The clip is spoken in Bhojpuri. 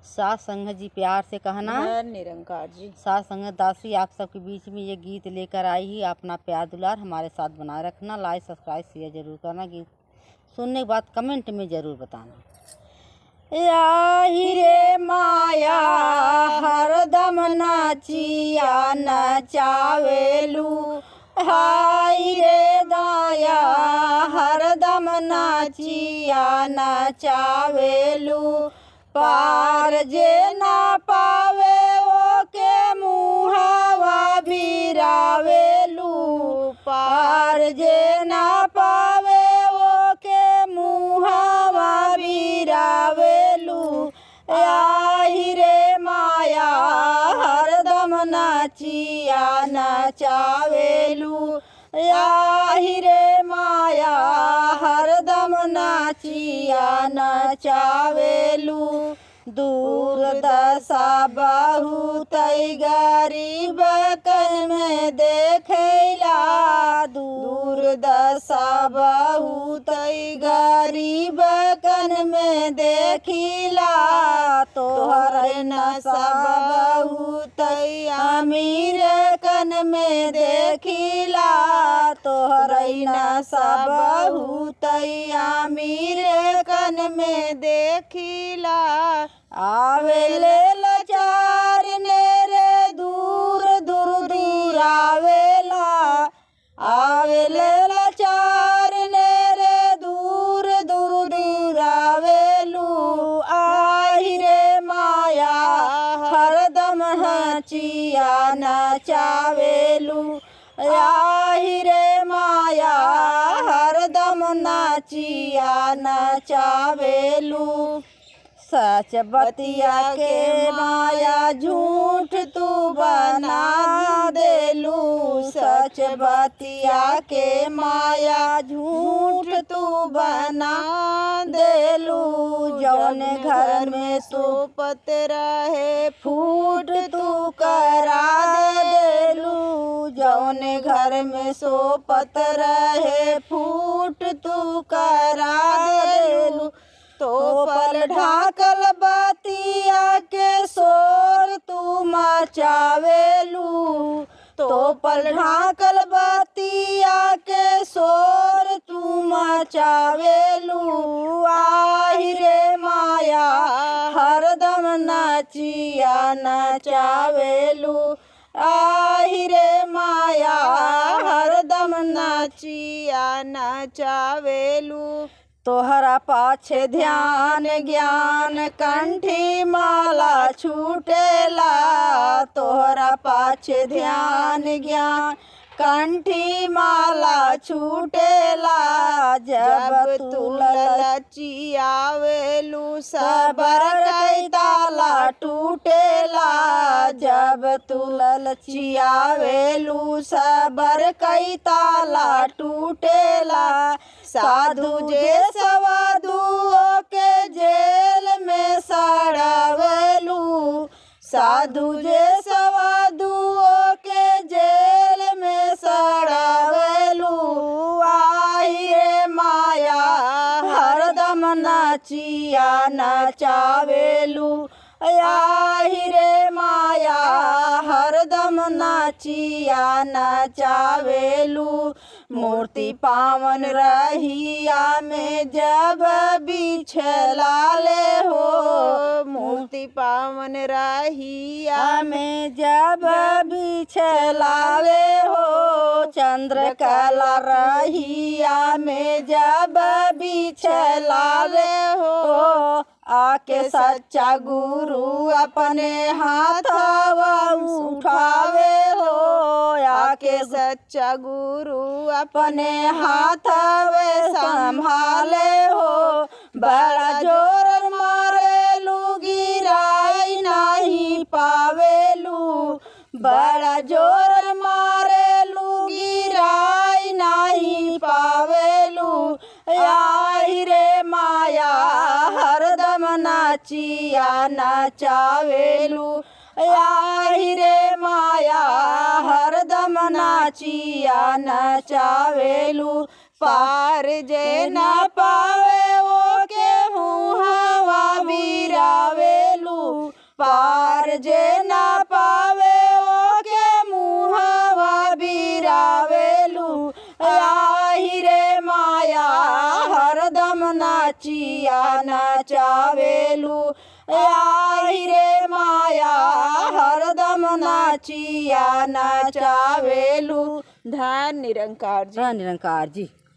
सास संगत जी प्यार से कहना निरंकार जी। सास संगत दासी आप सबके बीच में ये गीत लेकर आई ही। अपना प्यार दुलार हमारे साथ बनाए रखना। लाइक सब्सक्राइब शेयर जरूर करना। गीत सुनने के बाद कमेंट में ज़रूर बताना। याही रे माया हरदम नाचिया नचावेलू, हाय रे दाया हरदम नाचिया नचावेलू। पार जे ना पावे वो के मुहावा बिरावेलू, पार जे ना पावे वो के मुहावा बिरावेलू। आही रे माया हरदम नाचिया नचावेलू, आही रे माया हरदम नाचिया नचावेलू। दूर दशा बहुत गरीब कन में देखैला, दूर दशा बहुत गरीब कन में देखिला। तोहर नशा बहुत अमीर कन में देखिला, तोहर नशा बहुत अमीर कन में देखिला। आवेले लाचार नेरे दूर दूर दूर आवेला, आवेले लाचार नेरे दूर दूर दूर आवेलू। आही रे माया हरदम नाचिया नचावेलू, आही रे माया हरदम नाचिया नचावेलू। सच बतिया के माया झूठ तू बना देलू, सच बतिया के माया झूठ तू बना देलू। जौन घर में सोपत रहे फूट तू करा देलू, जौन घर में सोपत रहे फूट तू करा देलू। तो पल ढाकल बतिया के शोर तू मचावेलू, तो पल ढाकल बतिया के शोर तू मचावेलू। आही रे माया हरदम नाचिया नचावेलू, आही रे माया हरदम नाचिया नचावेलू। तोहरा पाछे ध्यान ज्ञान कंठी माला छूटेला, तोहरा पाछे ध्यान ज्ञान कंठी माला छूटेला। जब तू ललचियावेलू सबर कई ताला टूटेला, जब तू ललचियावेलू सबर कई ताला टूटेला। साधु जे सवाधु के जेल में सड़ावेलू, साधु जे सवाधु के जेल में सड़ावेलू। आही रे माया हरदम नाचिया नचावेलू, आही रे माया हरदम नाचिया नचावेलू। मूर्ति पावन रहिया में जब बिछलाले हो, मूर्ति पावन रहिया में जब बिछलाले हो। चंद्रकला रहिया में जब बिछलाले हो। आके सच्चा गुरु अपने हाथवा उठावे हो, आके सच्चा गुरु अपने हाथवे संभाले हो। बड़ा जोर मारेलू गिराई नहीं पावेलू, बड़ा जोर मारेलू गिराई नहीं पावेलू। आही रे माया हरदम नाचिया नचावेलू, आही रे माया हरदम नाचिया नचावेलू। पार जे न पावे वो के मुहावा बिरावेलू, पार जे ना पावे ओके मुहावा बिरावेलू आही रे माया हरदम नाचिया नचावेलू आही रे माया हरदम नाचिया नचावेलू। धन निरंकार जी। निरंकार जी।